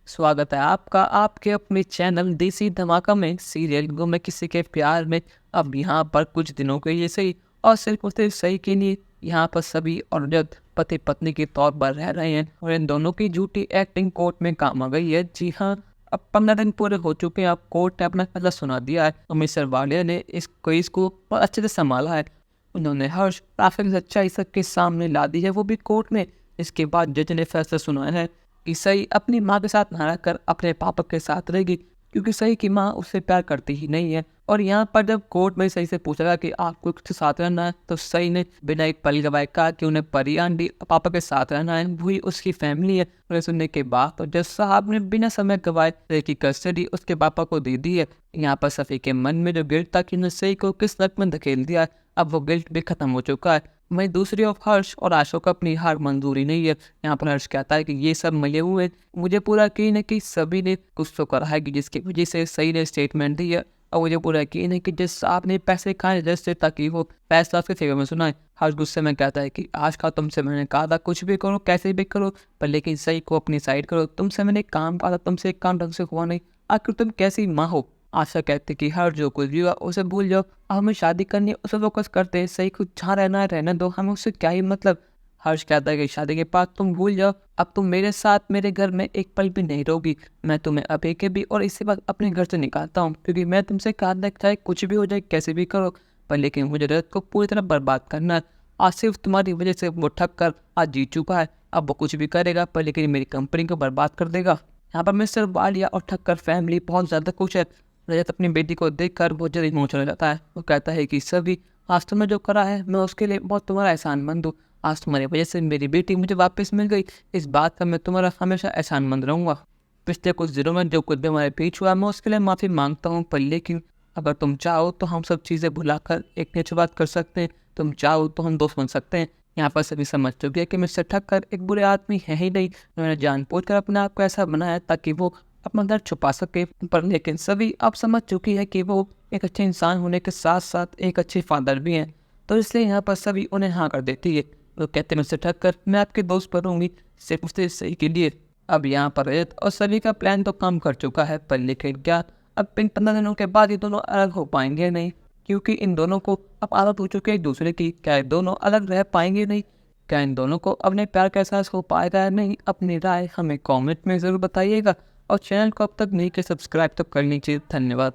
स्वागत है आपका आपके अपने चैनल देसी धमाका में। सीरियल गो में किसी के प्यार में अब यहाँ पर कुछ दिनों के लिए सही और सिर्फ सही के लिए यहाँ पर सभी और जद पति पत्नी के तौर पर रह रहे हैं और इन दोनों की झूठी एक्टिंग कोर्ट में काम आ गई है। जी हाँ, अब 15 दिन पूरे हो चुके हैं। अब कोर्ट ने अपना फैसला सुना दिया है और मिस्टर वालिया ने इस केस को बहुत अच्छे से संभाला है। उन्होंने हर्ष ट्रैफिक सच्चाई सबके सामने ला दी है, वो भी कोर्ट में। इसके बाद जज ने फैसला सुनाया है कि सही अपनी माँ के साथ ना रहकर अपने पापा के साथ रहेगी, क्योंकि सही की माँ उससे प्यार करती ही नहीं है। और यहाँ पर जब कोर्ट में सही से पूछा गया कि आपको किसके साथ रहना है, तो सही ने बिना एक पल गवाए कहा कि उन्हें परी आंटी पापा के साथ रहना है, वही उसकी फैमिली है। और सुनने के बाद तो जज साहब ने बिना समय गवाए सही की कस्टडी उसके पापा को दे दी है। यहाँ पर सफ़ी के मन में जो गिल्ट था कि सही को किस लक में धकेल दिया है, अब वो गिल्ट भी खत्म हो चुका है। वहीं दूसरी ओर हर्ष और आशा को अपनी हार मंजूरी नहीं है। यहाँ पर हर्ष कहता है कि ये सब मिले हुए मुझे पूरा यकीन है कि सभी ने कुछ तो करा है कि जिसकी वजह से सही ने स्टेटमेंट दी है। और मुझे पूरा यकीन है कि जिस साहब ने पैसे खाए जैसे ताकि वो फैसला उसके फेवर में सुनाए। हर्ष गुस्से में कहता है कि आज का तुमसे मैंने कहा था कुछ भी करो कैसे भी करो, पर लेकिन सही को अपनी साइड करो। तुमसे मैंने काम कहा था, तुमसे एक काम ढंग से हुआ नहीं, आखिर तुम कैसी माँ हो। आशा कहती कि हर जो कुछ भी हुआ उसे भूल जाओ, अब हमें शादी करनी है उसे फोकस करते हैं। सही कुछ जहाँ रहना है रहने दो, हमें उससे क्या ही मतलब। हर्ष कहता है कि शादी के बाद तुम भूल जाओ, अब तुम मेरे साथ मेरे घर में एक पल भी नहीं रहोगी। मैं तुम्हें अभी के भी और इसके बाद अपने घर से निकालता हूँ, क्योंकि मैं तुमसे कहा था चाहे कुछ भी हो जाए कैसे भी करो, पर लेकिन मुझे रजत को पूरी तरह बर्बाद करना है। आज सिर्फ तुम्हारी वजह से वो ठग कर आज जीत चुका है, अब वो कुछ भी करेगा पर लेकिन मेरी कंपनी को बर्बाद कर देगा। यहाँ पर मिस्टर वालिया और ठक्कर फैमिली बहुत ज़्यादा खुश है। रजत अपनी बेटी को देखकर बहुत जल्द इमोशनल हो जाता है। वो कहता है कि सभी आज तुमने जो करा है मैं उसके लिए बहुत तुम्हारा एहसानमंद हूँ। आज तुम्हारी वजह से मेरी बेटी मुझे वापस मिल गई, इस बात का मैं तुम्हारा हमेशा एहसानमंद रहूँगा। पिछले कुछ दिनों में जो कुछ भी हमारे बीच हुआ मैं उसके लिए माफ़ी मांगता हूँ, पर लेकिन अगर तुम चाहो तो हम सब चीज़ें भुलाकर एक नेचर बात कर सकते हैं। तुम चाहो तो हम दोस्त बन सकते हैं। यहाँ पर सभी समझ चुके हैं कि मिस्टर ठक्कर एक बुरे आदमी है ही नहीं। उन्होंने जानबूझकर अपने आप को ऐसा बनाया ताकि वो अपना दर्द छुपा सके, पर लेकिन सभी अब समझ चुकी है कि वो एक अच्छे इंसान होने के साथ साथ एक अच्छे फादर भी हैं। तो इसलिए यहाँ पर सभी उन्हें हाँ कर देती है। वो कहते हैं मिस्टर ठक्कर मैं आपके दोस्त बनूंगी सिर्फ उससे सही के लिए। अब यहाँ पर रजत और सभी का प्लान तो काम कर चुका है, पर लेकिन क्या अब इन 15 दिनों के बाद ये दोनों अलग हो पाएंगे नहीं, क्योंकि इन दोनों को अब आदत हो चुकी है एक दूसरे की। क्या ये दोनों अलग रह पाएंगे नहीं? क्या इन दोनों को अपने प्यार का एहसास हो पाएगा या नहीं? अपनी राय हमें कमेंट में ज़रूर बताइएगा और चैनल को अब तक नहीं किया सब्सक्राइब तो कर लीजिए। धन्यवाद।